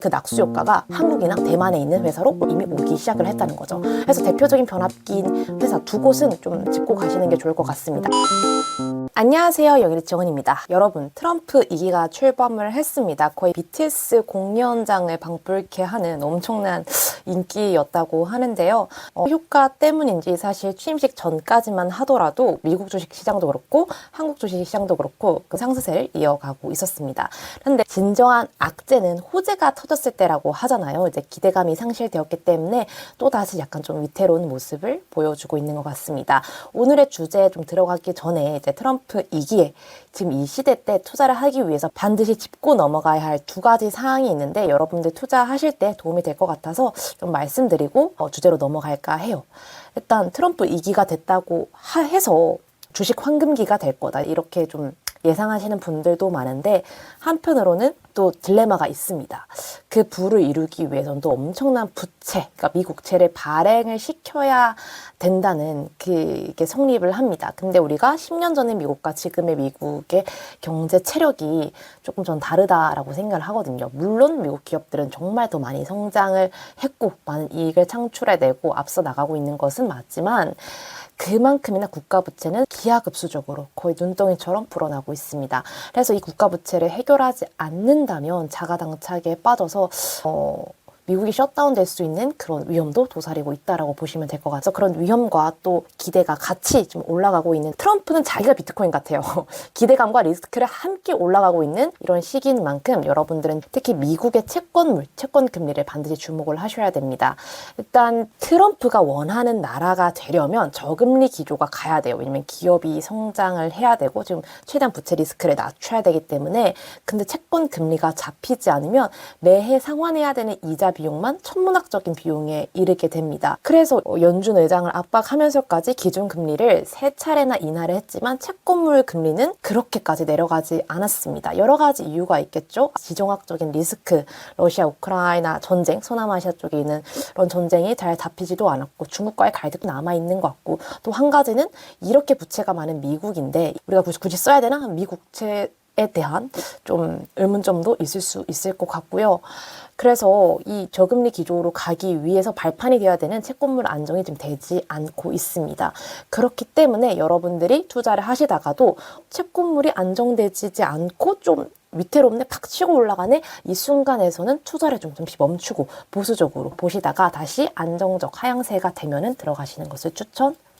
그 낙수 효과가 한국이나 대만에 있는 회사로 이미 오기 시작을 했다는 거죠. 그래서 대표적인 변압기인 회사 두 곳은 좀 짚고 가시는 게 좋을 것 같습니다. 안녕하세요, 영일이 지원입니다. 여러분, 트럼프 2기가 출범을 했습니다. 거의 BTS 공연장을 방불케 하는 엄청난 인기였다고 하는데요. 효과 때문인지 사실 취임식 전까지만 하더라도 미국 주식시장도 그렇고 한국 주식시장도 그렇고 그 상승세를 이어가고 있었습니다. 그런데 진정한 악재는 호재가 터졌을 때라고 하잖아요. 이제 기대감이 상실되었기 때문에 또다시 약간 좀 위태로운 모습을 보여주고 있는 것 같습니다. 오늘의 주제에 좀 들어가기 전에 이제 트럼프 2기에 지금 이 시대 때 투자를 하기 위해서 반드시 짚고 넘어가야 할 두 가지 사항이 있는데 여러분들 투자하실 때 도움이 될 것 같아서 좀 말씀드리고 주제로 넘어갈까 해요. 일단 트럼프 2기가 됐다고 해서 주식 황금기가 될 거다 이렇게 좀 예상하시는 분들도 많은데 한편으로는 또 딜레마가 있습니다. 그 부를 이루기 위해서는 또 엄청난 부채, 그러니까 미국채를 발행을 시켜야 된다는 그게 성립을 합니다. 근데 우리가 10년 전의 미국과 지금의 미국의 경제 체력이 조금 전 다르다라고 생각을 하거든요. 물론 미국 기업들은 정말 더 많이 성장을 했고 많은 이익을 창출해내고 앞서 나가고 있는 것은 맞지만 그만큼이나 국가부채는 기하급수적으로 거의 눈덩이처럼 불어나고 있습니다. 그래서 이 국가부채를 해결하지 않는다면 자가당착에 빠져서 미국이 셧다운 될 수 있는 그런 위험도 도사리고 있다라고 보시면 될 것 같아서 그런 위험과 또 기대가 같이 좀 올라가고 있는 트럼프는 자기가 비트코인 같아요. 기대감과 리스크를 함께 올라가고 있는 이런 시기인 만큼 여러분들은 특히 미국의 채권 금리를 반드시 주목을 하셔야 됩니다. 일단 트럼프가 원하는 나라가 되려면 저금리 기조가 가야 돼요. 왜냐면 기업이 성장을 해야 되고 지금 최대한 부채 리스크를 낮춰야 되기 때문에 근데 채권 금리가 잡히지 않으면 매해 상환해야 되는 이자 비용만 천문학적인 비용에 이르게 됩니다. 그래서 연준 의장을 압박하면서까지 기준금리를 3차례나 인하를 했지만 채권물 금리는 그렇게까지 내려가지 않았습니다. 여러 가지 이유가 있겠죠. 지정학적인 리스크, 러시아, 우크라이나 전쟁, 서남아시아 쪽에 있는 그런 전쟁이 잘 잡히지도 않았고 중국과의 갈등도 남아있는 것 같고 또 한 가지는 이렇게 부채가 많은 미국인데 우리가 굳이 써야 되나? 미국채 에 대한 좀 의문점도 있을 수 있을 것 같고요. 그래서 이 저금리 기조로 가기 위해서 발판이 되어야 되는 채권물 안정이 좀 되지 않고 있습니다. 그렇기 때문에 여러분들이 투자를 하시다가도 채권물이 안정되지 않고 좀 위태롭네 팍 치고 올라가네 이 순간에서는 투자를 좀 잠시 멈추고 보수적으로 보시다가 다시 안정적 하향세가 되면은 들어가시는 것을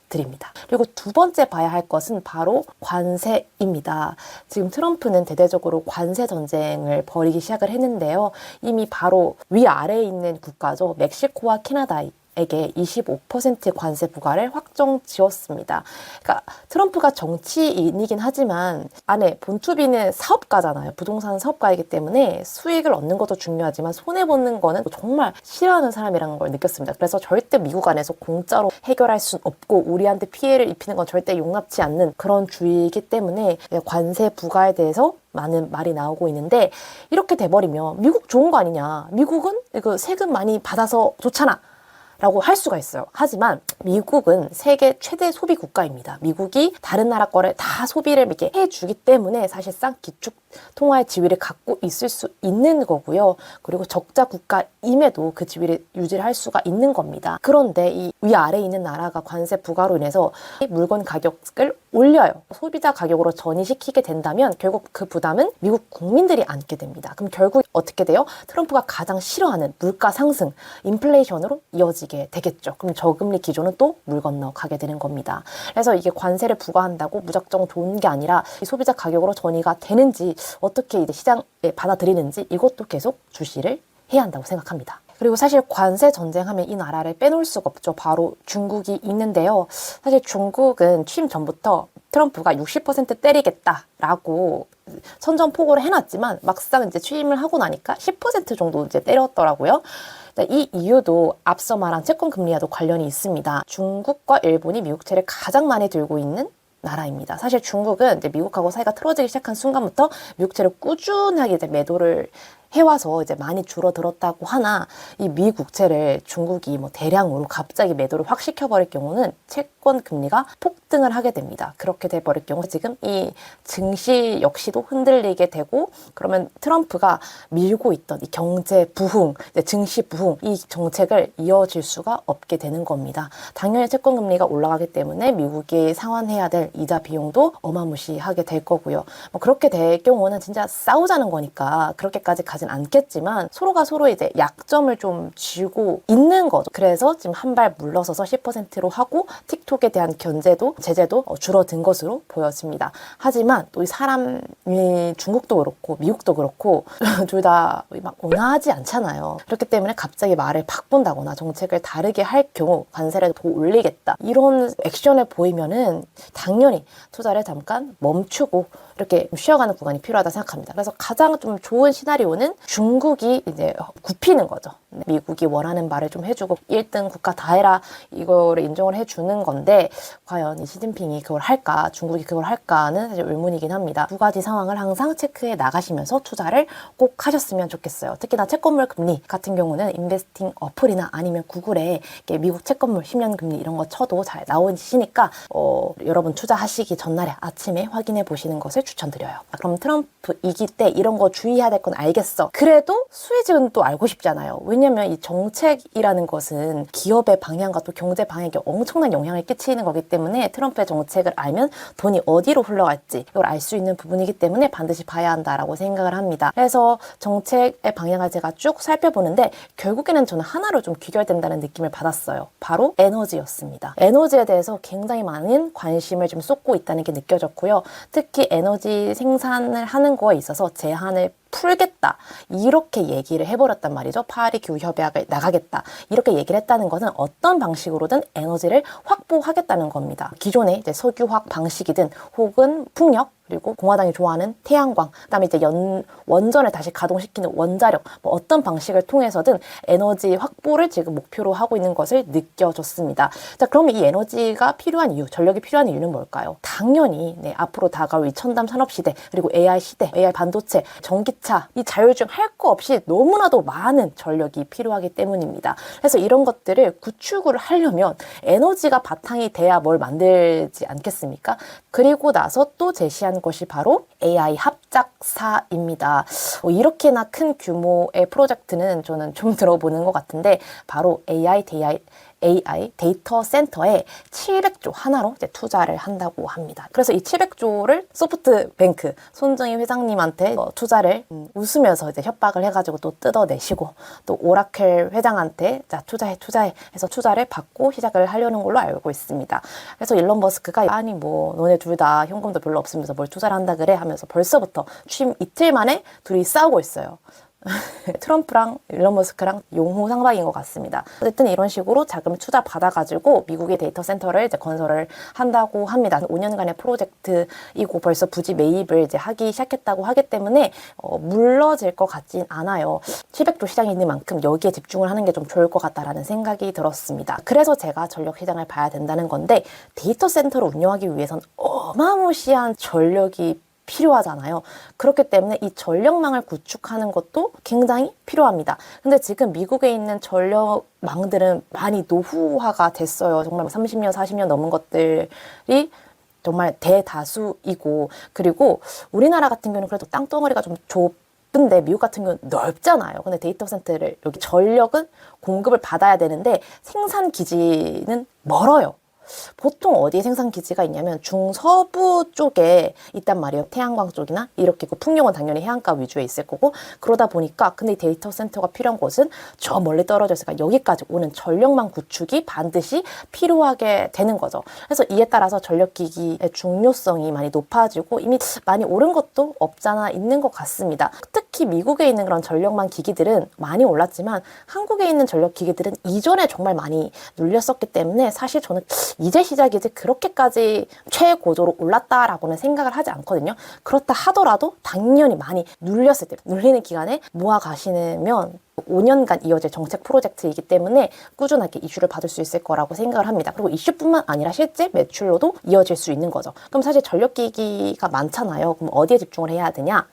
드립니다. 그리고 두 번째 봐야 할 것은 바로 관세입니다. 지금 트럼프는 대대적으로 관세 전쟁을 벌이기 시작을 했는데요. 이미 바로 위아래에 있는 국가죠. 멕시코와 캐나다에 25% 관세 부과를 확정 지었습니다. 그러니까 트럼프가 정치인이긴 하지만 안에 본투비는 사업가잖아요. 부동산 사업가이기 때문에 수익을 얻는 것도 중요하지만 손해보는 거는 정말 싫어하는 사람이라는 걸 느꼈습니다. 그래서 절대 미국 안에서 공짜로 해결할 순 없고 우리한테 피해를 입히는 건 절대 용납치 않는 그런 주의이기 때문에 관세 부과에 대해서 많은 말이 나오고 있는데 이렇게 돼버리면 미국 좋은 거 아니냐. 미국은 이거 세금 많이 받아서 좋잖아. 라고 할 수가 있어요. 하지만 미국은 세계 최대 소비 국가입니다. 미국이 다른 나라 거를 다 소비를 이렇게 해주기 때문에 사실상 기축 통화의 지위를 갖고 있을 수 있는 거고요. 그리고 적자 국가임에도 그 지위를 유지를 할 수가 있는 겁니다. 그런데 이 위아래에 있는 나라가 관세 부과로 인해서 물건 가격을 올려요. 소비자 가격으로 전이시키게 된다면 결국 그 부담은 미국 국민들이 안게 됩니다. 그럼 결국 어떻게 돼요? 트럼프가 가장 싫어하는 물가 상승, 인플레이션으로 이어지게 되겠죠. 그럼 저금리 기조는 또 물 건너 가게 되는 겁니다. 그래서 이게 관세를 부과한다고 무작정 좋은 게 아니라 이 소비자 가격으로 전이가 되는지 어떻게 이제 시장에 받아들이는지 이것도 계속 주시를 해야 한다고 생각합니다. 그리고 사실 관세 전쟁하면 이 나라를 빼놓을 수가 없죠. 바로 중국이 있는데요. 사실 중국은 취임 전부터 트럼프가 60% 때리겠다라고 선전포고를 해놨지만 막상 이제 취임을 하고 나니까 10% 정도 이제 때렸더라고요. 이 이유도 앞서 말한 채권 금리와도 관련이 있습니다. 중국과 일본이 미국채를 가장 많이 들고 있는 나라입니다. 사실 중국은 이제 미국하고 사이가 틀어지기 시작한 순간부터 미국채를 꾸준하게 이제 매도를 해와서 이제 많이 줄어들었다고 하나 이 미 국채를 중국이 뭐 대량으로 갑자기 매도를 확 시켜버릴 경우는 채권 금리가 폭등을 하게 됩니다. 그렇게 돼버릴 경우 지금 이 증시 역시도 흔들리게 되고 그러면 트럼프가 밀고 있던 이 경제 부흥, 이제 증시 부흥 이 정책을 이어질 수가 없게 되는 겁니다. 당연히 채권 금리가 올라가기 때문에 미국이 상환해야 될 이자 비용도 어마무시하게 될 거고요. 뭐 그렇게 될 경우는 진짜 싸우자는 거니까 그렇게까지 가진 않겠지만 서로가 서로 이제 약점을 좀 쥐고 있는 거죠. 그래서 지금 한 발 물러서서 10%로 하고 틱톡에 대한 견제도 제재도 줄어든 것으로 보여집니다. 하지만 또 이 사람이 중국도 그렇고 미국도 그렇고 둘 다 막 온화하지 않잖아요. 그렇기 때문에 갑자기 말을 바꾼다거나 정책을 다르게 할 경우 관세를 더 올리겠다 이런 액션을 보이면은 당연히 투자를 잠깐 멈추고 이렇게 쉬어가는 구간이 필요하다 생각합니다. 그래서 가장 좀 좋은 시나리오는 중국이 이제 굽히는 거죠. 미국이 원하는 말을 좀 해주고 1등 국가 다 해라 이거를 인정을 해주는 건데 과연 이 시진핑이 그걸 할까 중국이 그걸 할까는 사실 의문이긴 합니다. 두 가지 상황을 항상 체크해 나가시면서 투자를 꼭 하셨으면 좋겠어요. 특히나 채권물 금리 같은 경우는 인베스팅 어플이나 아니면 구글에 미국 채권물 10년 금리 이런 거 쳐도 잘 나오시니까 여러분 투자하시기 전날에 아침에 확인해 보시는 것을 추천드려요. 그럼 트럼프 이기 때 이런 거 주의해야 될 건 알겠어. 그래도 수혜직은 또 알고 싶잖아요. 왜냐면 이 정책이라는 것은 기업의 방향과 또 경제 방향에 엄청난 영향을 끼치는 거기 때문에 트럼프의 정책을 알면 돈이 어디로 흘러갈지 이걸 알 수 있는 부분이기 때문에 반드시 봐야 한다라고 생각을 합니다. 그래서 정책의 방향을 제가 쭉 살펴보는데 결국에는 저는 하나로 좀 귀결된다는 느낌을 받았어요. 바로 에너지였습니다. 에너지에 대해서 굉장히 많은 관심을 좀 쏟고 있다는 게 느껴졌고요. 특히 에너지 생산을 하는 거에 있어서 제한을 풀겠다 이렇게 얘기를 해버렸단 말이죠. 파리 기후협약을 나가겠다 이렇게 얘기를 했다는 것은 어떤 방식으로든 에너지를 확보하겠다는 겁니다. 기존의 이제 석유화학 방식이든 혹은 풍력 그리고 공화당이 좋아하는 태양광, 그다음에 이제 원전을 다시 가동시키는 원자력, 뭐 어떤 방식을 통해서든 에너지 확보를 지금 목표로 하고 있는 것을 느껴졌습니다. 자, 그러면 이 에너지가 필요한 이유, 전력이 필요한 이유는 뭘까요? 당연히 앞으로 다가올 이 첨단 산업 시대, 그리고 AI 시대, AI 반도체, 전기차, 이 자율주행 할 거 없이 너무나도 많은 전력이 필요하기 때문입니다. 그래서 이런 것들을 구축을 하려면 에너지가 바탕이 돼야 뭘 만들지 않겠습니까? 그리고 나서 또 제시한 것이 바로 AI 합작사입니다. 이렇게나 큰 규모의 프로젝트는 저는 좀 들어보는 것 같은데 바로 AI 데이터 센터에 700조 하나로 이제 투자를 한다고 합니다. 그래서 이 700조를 소프트뱅크 손정희 회장님한테 투자를 웃으면서 이제 협박을 해가지고 또 뜯어내시고 또 오라클 회장한테 자 투자해 해서 투자를 받고 시작을 하려는 걸로 알고 있습니다. 그래서 일론 머스크가 아니 뭐 너네 둘 다 현금도 별로 없으면서 뭘 투자를 한다 그래 하면서 벌써부터 취임 이틀 만에 둘이 싸우고 있어요. 트럼프랑 일론 머스크랑 용호상박인 것 같습니다. 어쨌든 이런 식으로 자금을 투자 받아가지고 미국의 데이터 센터를 이제 건설을 한다고 합니다. 5년간의 프로젝트이고 벌써 부지 매입을 이제 하기 시작했다고 하기 때문에 물러질 것 같진 않아요. 700조 시장이 있는 만큼 여기에 집중을 하는 게 좀 좋을 것 같다라는 생각이 들었습니다. 그래서 제가 전력 시장을 봐야 된다는 건데 데이터 센터를 운영하기 위해선 어마무시한 전력이 필요하잖아요. 그렇기 때문에 이 전력망을 구축하는 것도 굉장히 필요합니다. 근데 지금 미국에 있는 전력망들은 많이 노후화가 됐어요. 정말 30년, 40년 넘은 것들이 정말 대다수이고 그리고 우리나라 같은 경우는 그래도 땅덩어리가 좀 좁은데 미국 같은 경우는 넓잖아요. 근데 데이터 센터를 여기 전력은 공급을 받아야 되는데 생산 기지는 멀어요. 보통 어디에 생산 기지가 있냐면 중서부 쪽에 있단 말이에요. 태양광 쪽이나 이렇게 있고 풍력은 당연히 해안가 위주에 있을 거고 그러다 보니까 근데 데이터 센터가 필요한 곳은 저 멀리 떨어져 있으니까 여기까지 오는 전력망 구축이 반드시 필요하게 되는 거죠. 그래서 이에 따라서 전력기기의 중요성이 많이 높아지고 이미 많이 오른 것도 없잖아 있는 것 같습니다. 특히 미국에 있는 그런 전력망 기기들은 많이 올랐지만 한국에 있는 전력기기들은 이전에 정말 많이 눌렸었기 때문에 사실 저는 이제 시작이지 그렇게까지 최고조로 올랐다라고는 생각을 하지 않거든요. 그렇다 하더라도 당연히 많이 눌렸을 때 눌리는 기간에 모아 가시면 5년간 이어질 정책 프로젝트이기 때문에 꾸준하게 이슈를 받을 수 있을 거라고 생각을 합니다. 그리고 이슈뿐만 아니라 실제 매출로도 이어질 수 있는 거죠. 그럼 사실 전력기기가 많잖아요. 그럼 어디에 집중을 해야 되냐?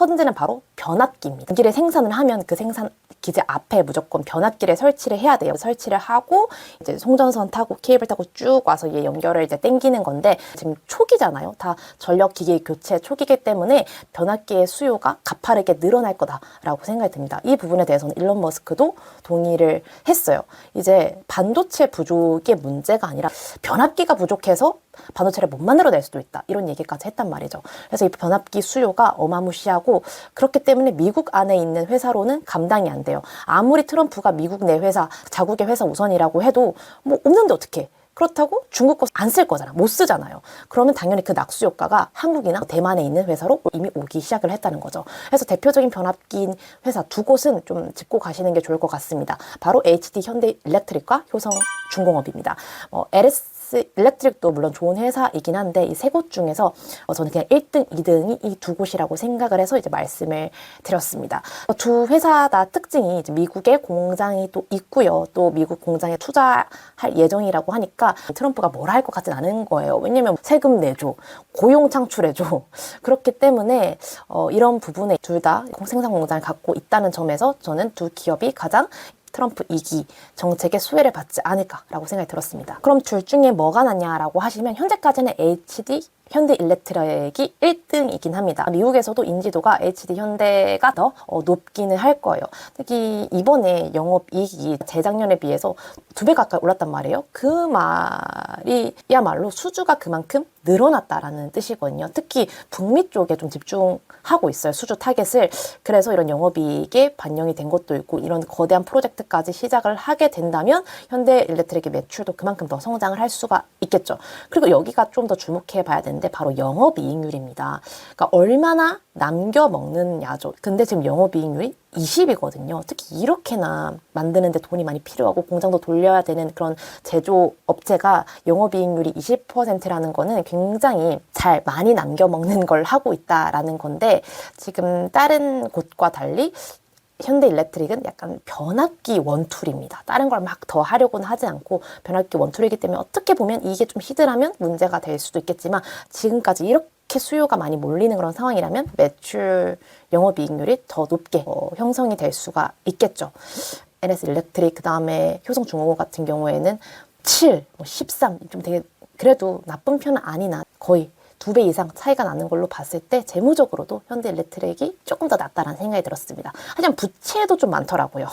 현재는 바로 변압기입니다. 전기를 생산을 하면 그 생산 기지 앞에 무조건 변압기를 설치를 해야 돼요. 설치를 하고 이제 송전선 타고 케이블 타고 쭉 와서 얘 연결을 이제 당기는 건데, 지금 초기잖아요. 다 전력 기기 교체 초기이기 때문에 변압기의 수요가 가파르게 늘어날 거다라고 생각이 듭니다. 이 부분에 대해서는 일론 머스크도 동의를 했어요. 이제 반도체 부족의 문제가 아니라 변압기가 부족해서 반도체를 못 만들어낼 수도 있다, 이런 얘기까지 했단 말이죠. 그래서 이 변압기 수요가 어마무시하고, 그렇기 때문에 미국 안에 있는 회사로는 감당이 안 돼요. 아무리 트럼프가 미국 내 회사, 자국의 회사 우선이라고 해도 뭐 없는데 어떡해. 그렇다고 중국 거 안 쓸 거잖아. 못 쓰잖아요. 그러면 당연히 그 낙수 효과가 한국이나 대만에 있는 회사로 이미 오기 시작을 했다는 거죠. 그래서 대표적인 변압기인 회사 두 곳은 좀 짚고 가시는 게 좋을 것 같습니다. 바로 HD 현대일렉트릭과 효성중공업입니다. LS 일렉트릭도 물론 좋은 회사이긴 한데, 이 세 곳 중에서 저는 그냥 1등, 2등이 이 두 곳이라고 생각을 해서 이제 말씀을 드렸습니다. 두 회사 다 특징이 이제 미국에 공장이 또 있고요. 또 미국 공장에 투자할 예정이라고 하니까 트럼프가 뭐라 할 것 같진 않은 거예요. 왜냐면 세금 내줘, 고용 창출해줘. 그렇기 때문에 이런 부분에 둘 다 생산 공장을 갖고 있다는 점에서 저는 두 기업이 가장 트럼프 2기 정책의 수혜를 받지 않을까라고 생각이 들었습니다. 그럼 둘 중에 뭐가 낫냐라고 하시면, 현재까지는 HD 현대일렉트릭이 1등이긴 합니다. 미국에서도 인지도가 HD 현대가 더 높기는 할 거예요. 특히 이번에 영업이익이 재작년에 비해서 2배 가까이 올랐단 말이에요. 그 말이야말로 수주가 그만큼 늘어났다라는 뜻이거든요. 특히 북미 쪽에 좀 집중하고 있어요, 수주 타겟을. 그래서 이런 영업이익에 반영이 된 것도 있고, 이런 거대한 프로젝트까지 시작을 하게 된다면 현대일렉트릭의 매출도 그만큼 더 성장을 할 수가 있겠죠. 그리고 여기가 좀 더 주목해 봐야 되는데, 바로 영업이익률입니다. 그러니까 얼마나 남겨 먹느냐죠. 근데 지금 영업이익률이 20이거든요. 특히 이렇게나 만드는데 돈이 많이 필요하고 공장도 돌려야 되는 그런 제조업체가 영업이익률이 20%라는 거는 굉장히 잘 많이 남겨 먹는 걸 하고 있다라는 건데, 지금 다른 곳과 달리 현대일렉트릭은 약간 변압기 원툴입니다. 다른 걸 막 더 하려고는 하지 않고 변압기 원툴이기 때문에 어떻게 보면 이게 좀 히드라면 문제가 될 수도 있겠지만, 지금까지 이렇게 수요가 많이 몰리는 그런 상황이라면 매출 영업이익률이 더 높게 형성이 될 수가 있겠죠. NS 일렉트릭, 그 다음에 효성중공업 같은 경우에는 7, 13, 좀 되게 그래도 나쁜 편은 아니나 거의 2배 이상 차이가 나는 걸로 봤을 때 재무적으로도 현대일렉트릭이 조금 더 낫다라는 생각이 들었습니다. 하지만 부채도 좀 많더라고요.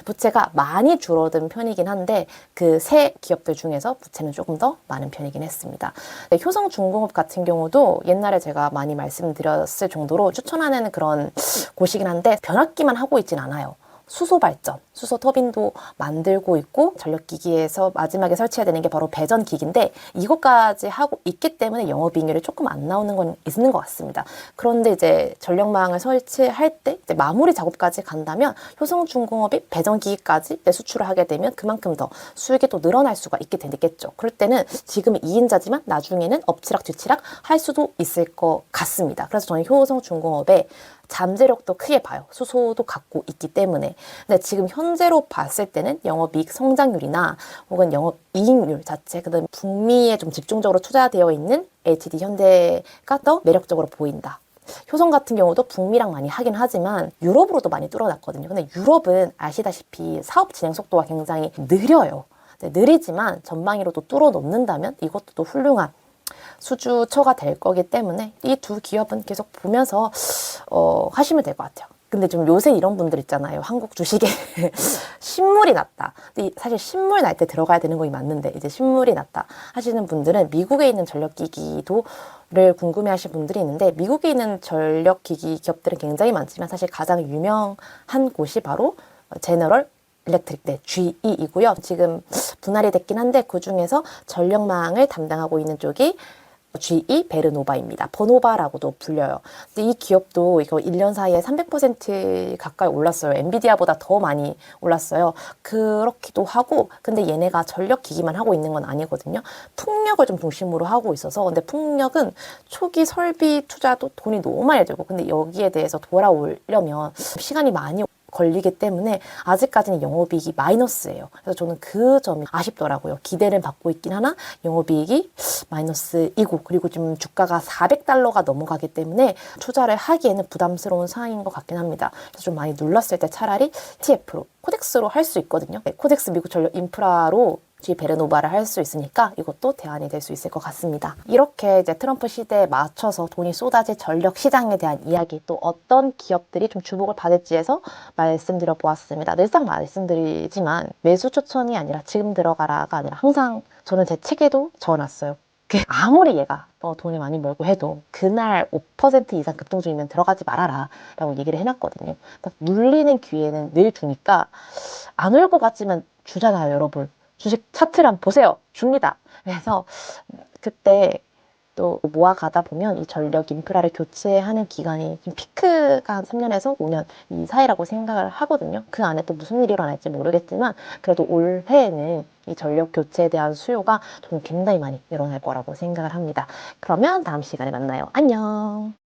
부채가 많이 줄어든 편이긴 한데 그 세 기업들 중에서 부채는 조금 더 많은 편이긴 했습니다. 네, 효성중공업 같은 경우도 옛날에 제가 많이 말씀드렸을 정도로 추천하는 그런 곳이긴 한데, 변압기만 하고 있진 않아요. 수소 발전, 수소 터빈도 만들고 있고, 전력기기에서 마지막에 설치해야 되는 게 바로 배전기기인데, 이것까지 하고 있기 때문에 영업이익률이 조금 안 나오는 건 있는 것 같습니다. 그런데 이제 전력망을 설치할 때 이제 마무리 작업까지 간다면 효성중공업이 배전기기까지 수출을 하게 되면 그만큼 더 수익이 또 늘어날 수가 있게 되겠죠. 그럴 때는 지금은 2인자지만 나중에는 엎치락뒤치락 할 수도 있을 것 같습니다. 그래서 저는 효성중공업에 잠재력도 크게 봐요. 수소도 갖고 있기 때문에. 근데 지금 현재로 봤을 때는 영업이익 성장률이나 혹은 영업이익률 자체, 그다음 북미에 좀 집중적으로 투자되어 있는 HD 현대가 더 매력적으로 보인다. 효성 같은 경우도 북미랑 많이 하긴 하지만 유럽으로도 많이 뚫어놨거든요. 근데 유럽은 아시다시피 사업 진행 속도가 굉장히 느려요. 느리지만 전망위로도 뚫어 놓는다면 이것도 또 훌륭한 수주처가 될 거기 때문에 이 두 기업은 계속 보면서 하시면 될 것 같아요. 근데 좀 요새 이런 분들 있잖아요. 한국 주식에 신물이 났다. 근데 사실 신물 날 때 들어가야 되는 거이 맞는데, 이제 신물이 났다 하시는 분들은 미국에 있는 전력기기를 궁금해하시는 분들이 있는데, 미국에 있는 전력기기 기업들은 굉장히 많지만 사실 가장 유명한 곳이 바로 제너럴 일렉트릭, 네, GE이고요. 지금 분할이 됐긴 한데 그 중에서 전력망을 담당하고 있는 쪽이 GE 베르노바입니다. 버노바라고도 불려요. 근데 이 기업도 이거 1년 사이에 300% 가까이 올랐어요. 엔비디아보다 더 많이 올랐어요. 그렇기도 하고, 근데 얘네가 전력 기기만 하고 있는 건 아니거든요. 풍력을 좀 중심으로 하고 있어서, 근데 풍력은 초기 설비 투자도 돈이 너무 많이 들고, 근데 여기에 대해서 돌아오려면 시간이 많이 걸리기 때문에 아직까지는 영업이익이 마이너스예요. 그래서 저는 그 점이 아쉽더라고요. 기대를 받고 있긴 하나 영업이익이 마이너스이고, 그리고 지금 주가가 $400가 넘어가기 때문에 투자를 하기에는 부담스러운 상황인 것 같긴 합니다. 그래서 좀 많이 눌렀을 때 차라리 TF로, 코덱스로 할 수 있거든요. 코덱스 미국 전력 인프라로 베르노바를 할 수 있으니까 이것도 대안이 될 수 있을 것 같습니다. 이렇게 이제 트럼프 시대에 맞춰서 돈이 쏟아질 전력 시장에 대한 이야기, 또 어떤 기업들이 좀 주목을 받을지에서 말씀드려 보았습니다. 늘상 말씀드리지만 매수 추천이 아니라 지금 들어가라가 아니라 항상 저는 제 책에도 적어놨어요. 아무리 얘가 돈을 많이 벌고 해도 그날 5% 이상 급등 중이면 들어가지 말아라 라고 얘기를 해놨거든요. 그러니까 눌리는 기회는 늘 주니까 안 올 것 같지만 주잖아요, 여러분. 주식 차트를 한번 보세요. 줍니다. 그래서 그때 또 모아가다 보면 이 전력 인프라를 교체하는 기간이 좀 피크가 한 3년에서 5년 이 사이라고 생각을 하거든요. 그 안에 또 무슨 일이 일어날지 모르겠지만 그래도 올해에는 이 전력 교체에 대한 수요가 저는 굉장히 많이 일어날 거라고 생각을 합니다. 그러면 다음 시간에 만나요. 안녕.